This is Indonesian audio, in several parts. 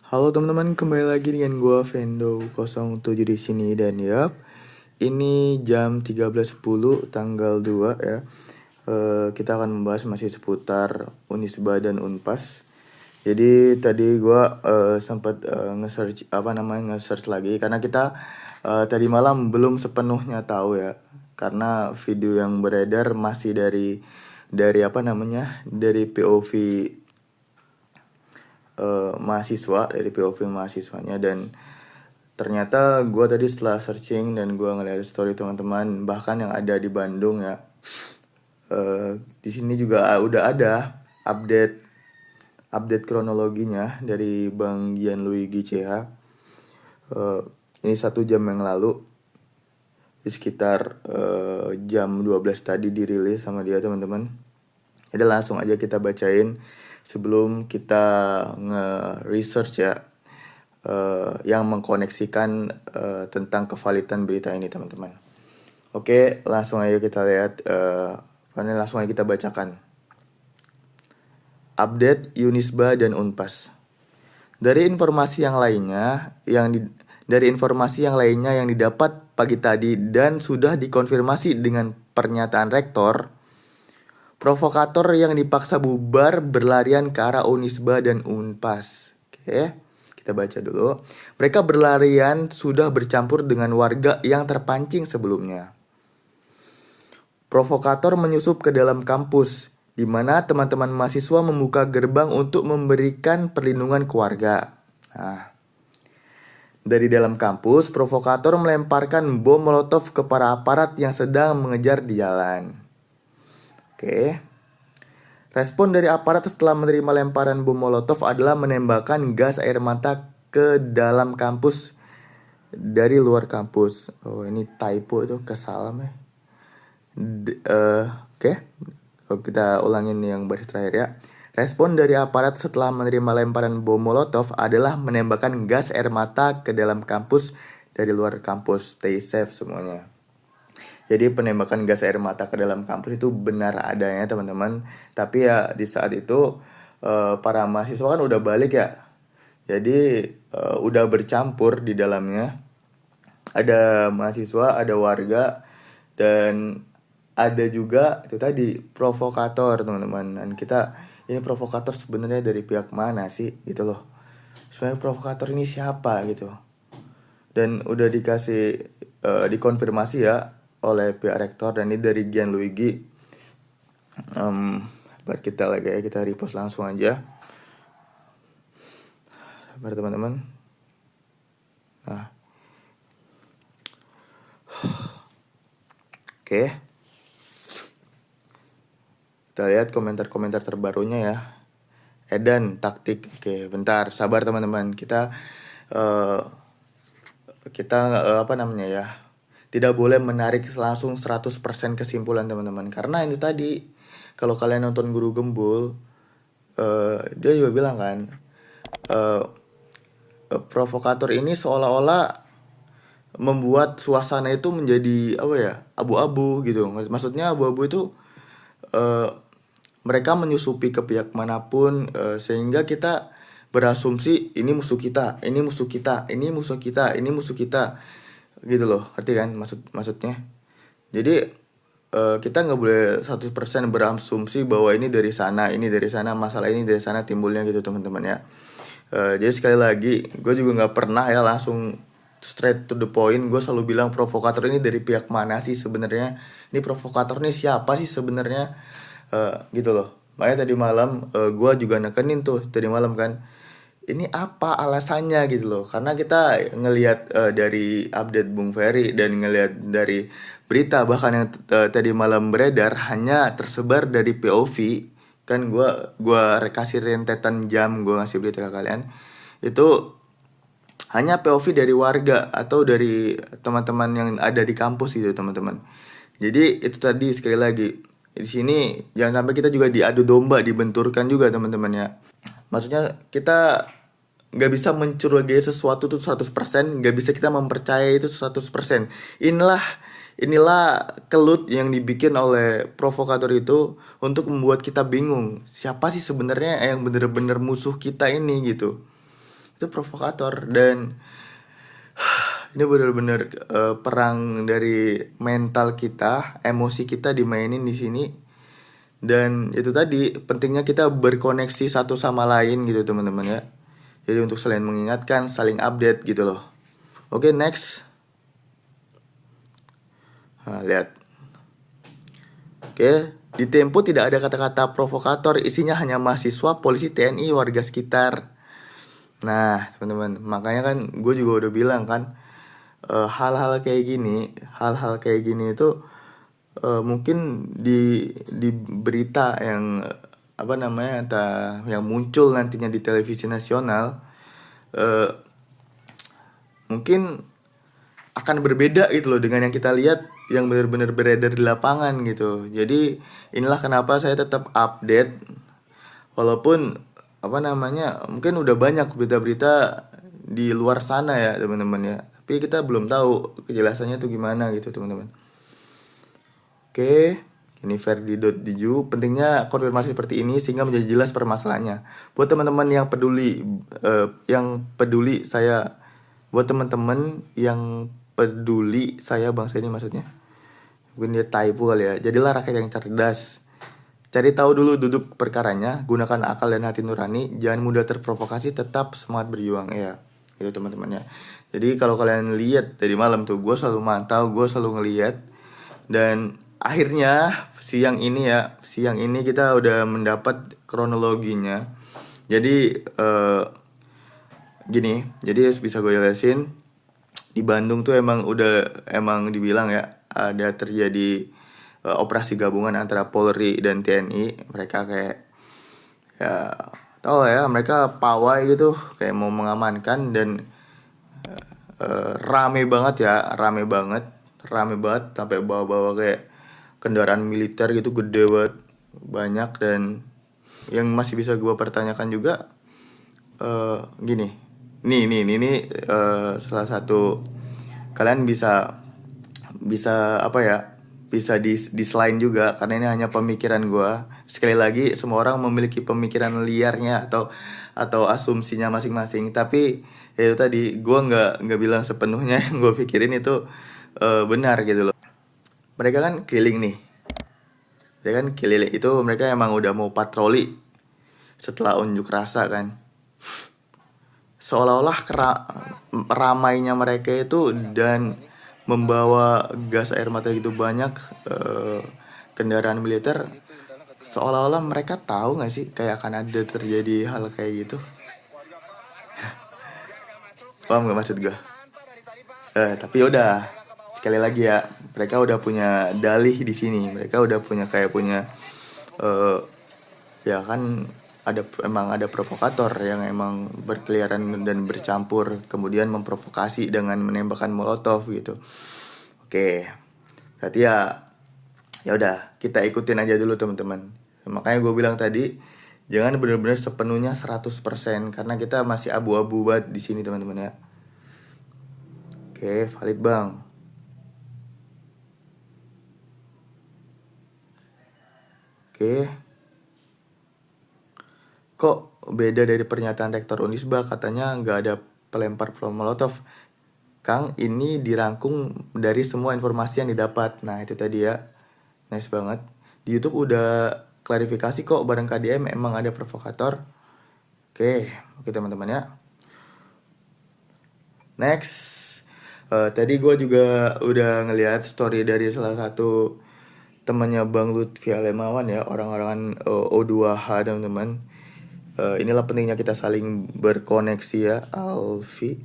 Halo teman-teman, kembali lagi dengan gua Vendo07 di sini dan ini jam 13.10 tanggal 2 ya. Kita akan membahas masih seputar Unisba dan Unpas. Jadi tadi gua sempat nge-search lagi karena kita tadi malam belum sepenuhnya tahu ya. Karena video yang beredar masih dari POV mahasiswa, dari POV mahasiswanya. Dan ternyata gue tadi setelah searching dan gue ngeliat story teman-teman bahkan yang ada di Bandung ya, di sini juga udah ada update kronologinya dari Bang Gianluigi CH. Ini 1 jam yang lalu, di sekitar jam 12 tadi dirilis sama dia teman-teman. Jadi langsung aja kita bacain sebelum kita nge-research ya, yang mengkoneksikan tentang kevalidan berita ini teman-teman. Oke, langsung aja kita lihat, langsung aja kita bacakan. Update Unisba dan Unpas. Dari informasi yang lainnya yang didapat pagi tadi dan sudah dikonfirmasi dengan pernyataan rektor, provokator yang dipaksa bubar berlarian ke arah Unisba dan Unpas. Oke, kita baca dulu. Mereka berlarian sudah bercampur dengan warga yang terpancing sebelumnya. Provokator menyusup ke dalam kampus, di mana teman-teman mahasiswa membuka gerbang untuk memberikan perlindungan ke warga. Dari dalam kampus, provokator melemparkan bom molotov ke para aparat yang sedang mengejar di jalan. Oke. Respon dari aparat setelah menerima lemparan bom molotov adalah menembakkan gas air mata ke dalam kampus dari luar kampus. Oh, ini typo tuh, kesalam ya. Oke. Kita ulangin yang baris terakhir ya. Respon dari aparat setelah menerima lemparan bom molotov adalah menembakkan gas air mata ke dalam kampus dari luar kampus. Stay safe semuanya. Jadi penembakan gas air mata ke dalam kampus itu benar adanya teman-teman. Tapi ya di saat itu para mahasiswa kan udah balik ya. Jadi udah bercampur di dalamnya. Ada mahasiswa, ada warga, dan ada juga itu tadi provokator teman-teman. Dan ini provokator sebenarnya dari pihak mana sih gitu loh. Sebenarnya provokator ini siapa gitu. Dan udah dikonfirmasi ya oleh pihak rektor, dan ini dari Gianluigi. Buat kita lagi ya, kita repost langsung aja. Sabar teman-teman. Oke. Kita lihat komentar-komentar terbarunya ya. Edan taktik. Oke, bentar, sabar teman-teman. Kita tidak boleh menarik langsung 100% kesimpulan teman-teman. Karena ini tadi, kalau kalian nonton Guru Gembul, dia juga bilang kan, provokator ini seolah-olah membuat suasana itu menjadi abu-abu gitu. Maksudnya abu-abu itu mereka menyusupi ke pihak manapun, sehingga kita berasumsi ini musuh kita, ini musuh kita, ini musuh kita, ini musuh kita, gitu loh. Ngerti kan maksudnya? Jadi kita nggak boleh 100% berasumsi bahwa ini dari sana, masalah ini dari sana timbulnya gitu teman-teman ya. Jadi sekali lagi, gue juga nggak pernah ya langsung straight to the point. Gue selalu bilang provokator ini dari pihak mana sih sebenarnya? Ini provokator ini siapa sih sebenarnya? Gitu loh. Makanya tadi malam gue juga nekenin tuh tadi malam kan, ini apa alasannya gitu loh. Karena kita ngelihat dari update Bung Ferry dan ngelihat dari berita bahkan yang tadi malam beredar hanya tersebar dari POV. Kan gue kasih rentetan jam gue ngasih berita ke kalian, itu hanya POV dari warga atau dari teman-teman yang ada di kampus gitu teman-teman. Jadi itu tadi sekali lagi, di sini jangan sampai kita juga diadu domba, dibenturkan juga teman-teman ya. Maksudnya kita nggak bisa mencurigai sesuatu itu 100%, nggak bisa kita mempercayai itu 100%. Inilah kelut yang dibikin oleh provokator itu untuk membuat kita bingung. Siapa sih sebenarnya yang bener-bener musuh kita ini gitu. itu provokator. Dan ini benar-benar perang dari mental kita, emosi kita dimainin di sini. Dan itu tadi pentingnya kita berkoneksi satu sama lain gitu teman-teman ya. Jadi untuk selain mengingatkan, saling update gitu loh. Oke, next. Nah, lihat. Oke, di Tempo tidak ada kata-kata provokator, isinya hanya mahasiswa, polisi, TNI, warga sekitar. Nah, teman-teman, makanya kan gue juga udah bilang kan, hal-hal kayak gini itu mungkin di berita yang apa namanya, entah yang muncul nantinya di televisi nasional, eh, mungkin akan berbeda gitu loh dengan yang kita lihat yang benar-benar beredar di lapangan gitu. Jadi inilah kenapa saya tetap update walaupun apa namanya, mungkin udah banyak berita-berita di luar sana ya teman-teman ya. Tapi kita belum tahu kejelasannya tuh gimana gitu teman-teman. Oke, ini Ferdi.diju, pentingnya konfirmasi seperti ini sehingga menjadi jelas permasalahannya. Buat teman-teman yang peduli, buat teman-teman yang peduli saya bangsa ini maksudnya. Mungkin dia typo kali ya. Jadilah rakyat yang cerdas. Cari tahu dulu duduk perkaranya, gunakan akal dan hati nurani, jangan mudah terprovokasi, tetap semangat berjuang ya. Itu teman-teman ya. Jadi kalau kalian lihat dari malam tuh, gue selalu mantau, gue selalu ngeliat. Dan akhirnya siang ini kita udah mendapat kronologinya. Jadi gini, jadi bisa gue jelasin. Di Bandung tuh emang dibilang ya ada terjadi operasi gabungan antara Polri dan TNI. Mereka kayak ya tau lah ya, mereka pawai gitu kayak mau mengamankan. Dan rame banget sampai bawa-bawa kayak kendaraan militer gitu gede banget, banyak. Dan yang masih bisa gue pertanyakan juga gini, ini salah satu, kalian bisa apa ya, bisa dislain juga karena ini hanya pemikiran gue. Sekali lagi, semua orang memiliki pemikiran liarnya atau asumsinya masing-masing. Tapi ya itu tadi, gue nggak bilang sepenuhnya yang gue pikirin itu benar gitu loh. Mereka kan keliling itu, mereka emang udah mau patroli setelah unjuk rasa kan. Seolah-olah ramainya mereka itu dan membawa gas air mata gitu banyak, kendaraan militer, seolah-olah mereka tahu nggak sih kayak akan ada terjadi hal kayak gitu. Paham nggak maksud gue? Tapi udah, sekali lagi ya, mereka udah punya dalih di sini, mereka udah punya ya kan, emang ada provokator yang emang berkeliaran dan bercampur, kemudian memprovokasi dengan menembakkan molotov gitu. Oke, berarti ya udah, kita ikutin aja dulu teman-teman. Makanya gue bilang tadi, jangan benar-benar sepenuhnya 100% karena kita masih abu-abu banget di sini teman-teman ya. Oke, valid bang. Oke. Kok beda dari pernyataan Rektor Unisba, katanya nggak ada pelempar bom molotov. Kang, ini dirangkum dari semua informasi yang didapat. Nah itu tadi ya, nice banget. Di YouTube udah klarifikasi kok, bareng KDM emang ada provokator. Oke teman-teman ya. Next, tadi gue juga udah ngeliat story dari salah satu temannya Bang Lutfi Alemawan ya, orang-orangan O2H teman-teman. Inilah pentingnya kita saling berkoneksi ya, Alfi.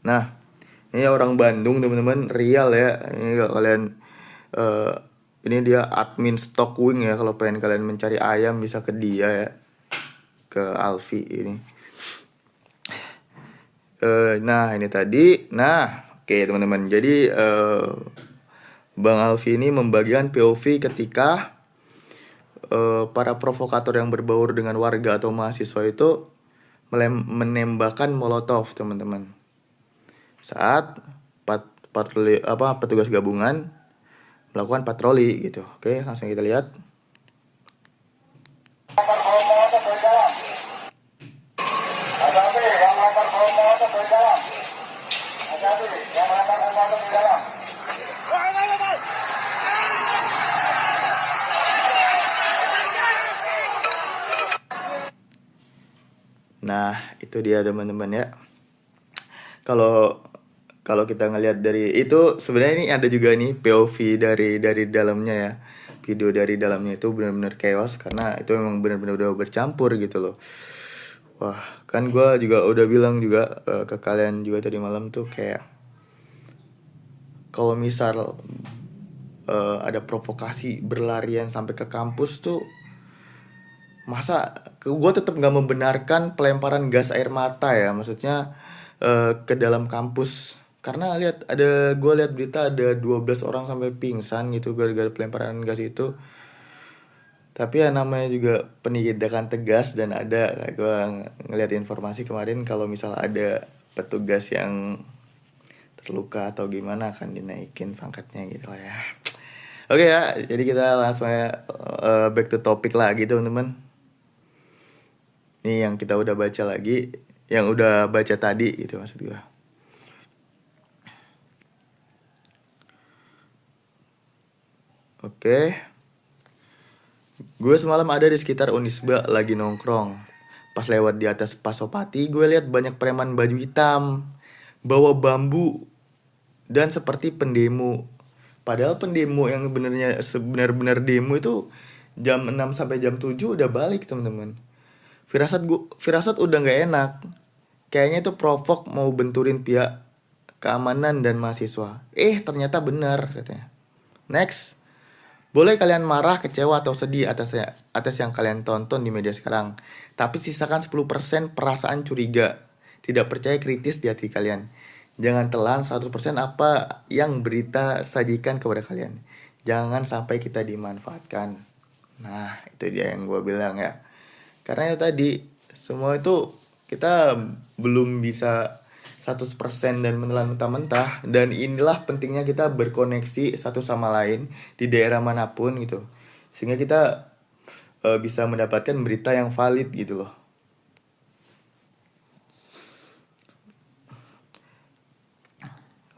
Nah, ini orang Bandung teman-teman, real ya. Ini kalau kalian ini dia admin Stockwing ya, kalau pengen kalian mencari ayam bisa ke dia ya, ke Alfi ini. Nah ini tadi, oke teman-teman. Jadi Bang Alfi ini membagikan POV ketika para provokator yang berbaur dengan warga atau mahasiswa itu menembakkan molotov teman-teman saat petugas gabungan melakukan patroli gitu. Oke, langsung kita lihat. Nah, itu dia teman-teman ya. Kalau kalau kita ngelihat dari itu, sebenarnya ini ada juga nih POV dari dalamnya ya. Video dari dalamnya itu benar-benar chaos karena itu memang benar-benar udah bercampur gitu loh. Wah, kan gue juga udah bilang juga ke kalian juga tadi malam tuh kayak kalau misal ada provokasi berlarian sampai ke kampus tuh, masa gue tetap nggak membenarkan pelemparan gas air mata ya, maksudnya ke dalam kampus. Karena gue lihat berita ada 12 orang sampai pingsan gitu gara-gara pelemparan gas itu. Tapi ya namanya juga penindakan tegas, dan ada gue ngeliat informasi kemarin kalau misal ada petugas yang terluka atau gimana akan dinaikin pangkatnya gitu lah ya. Oke ya, jadi kita langsung back to topic lagi teman-teman. Ini yang kita udah baca lagi, yang udah baca tadi gitu maksud gue. Oke. Gue semalam ada di sekitar Unisba lagi nongkrong. Pas lewat di atas Pasopati, gue lihat banyak preman baju hitam, bawa bambu, dan seperti pendemo. Padahal pendemo yang sebenar-benar demo itu jam 6 sampai jam 7 udah balik teman-teman. Firasat udah nggak enak. Kayaknya itu provok mau benturin pihak keamanan dan mahasiswa. Ternyata benar katanya. Next. Boleh kalian marah, kecewa, atau sedih atas yang kalian tonton di media sekarang. Tapi sisakan 10% perasaan curiga. Tidak percaya kritis di hati kalian. Jangan telan 100% apa yang berita sajikan kepada kalian. Jangan sampai kita dimanfaatkan. Nah, itu dia yang gue bilang ya. Karena ya tadi, semua itu kita belum bisa 100% dan menelan mentah-mentah. Dan inilah pentingnya kita berkoneksi satu sama lain di daerah manapun gitu, sehingga kita bisa mendapatkan berita yang valid gitu loh.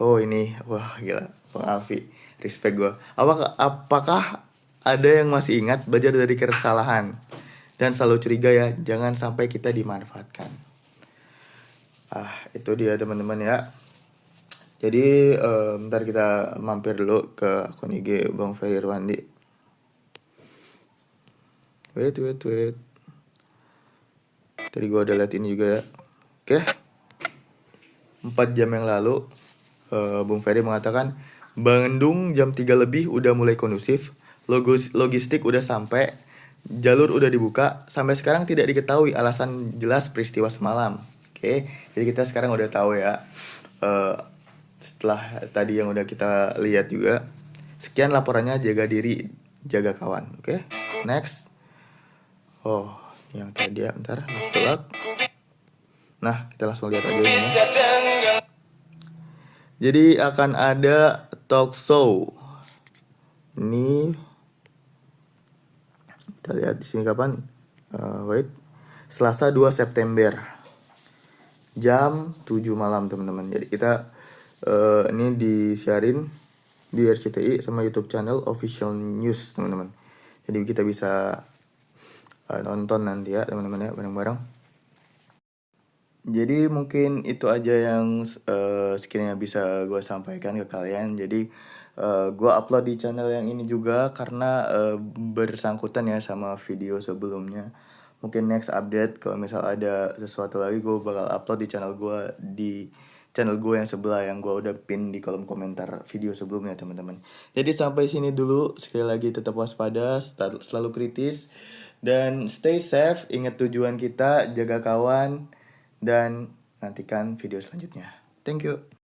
Oh ini, wah gila, Bang Alfi, respect gue. Apakah ada yang masih ingat belajar dari kesalahan dan selalu curiga ya, jangan sampai kita dimanfaatkan. Itu dia teman-teman ya. Jadi bentar kita mampir dulu ke akun IG Bang Ferry Irwandi. Wait. Tadi gue udah liat ini juga ya. Oke. 4 jam yang lalu Bung Ferry mengatakan Bandung jam 3 lebih udah mulai kondusif, logistik udah sampai, jalur udah dibuka, sampai sekarang tidak diketahui alasan jelas peristiwa semalam. Oke, jadi kita sekarang udah tahu ya. Setelah tadi yang udah kita lihat juga. Sekian laporannya, jaga diri, jaga kawan. Oke, next. Oh, yang tadi ya, bentar, setelah. Nah, kita langsung lihat aja ini. Jadi akan ada talk show. Ini kita lihat di sini kapan? Selasa 2 September. Jam 7 malam teman-teman. Jadi kita ini disiarin di RCTI sama YouTube channel Official News teman-teman. Jadi kita bisa nonton nanti ya teman-teman ya, bareng-bareng. Jadi mungkin itu aja yang sekiranya bisa gue sampaikan ke kalian. Jadi gue upload di channel yang ini juga karena bersangkutan ya sama video sebelumnya. Mungkin next update kalau misal ada sesuatu lagi, gue bakal upload di channel gue yang sebelah, yang gue udah pin di kolom komentar video sebelumnya teman-teman. Jadi sampai sini dulu. Sekali lagi tetap waspada, selalu kritis, dan stay safe. Ingat tujuan kita, jaga kawan, dan nantikan video selanjutnya. Thank you.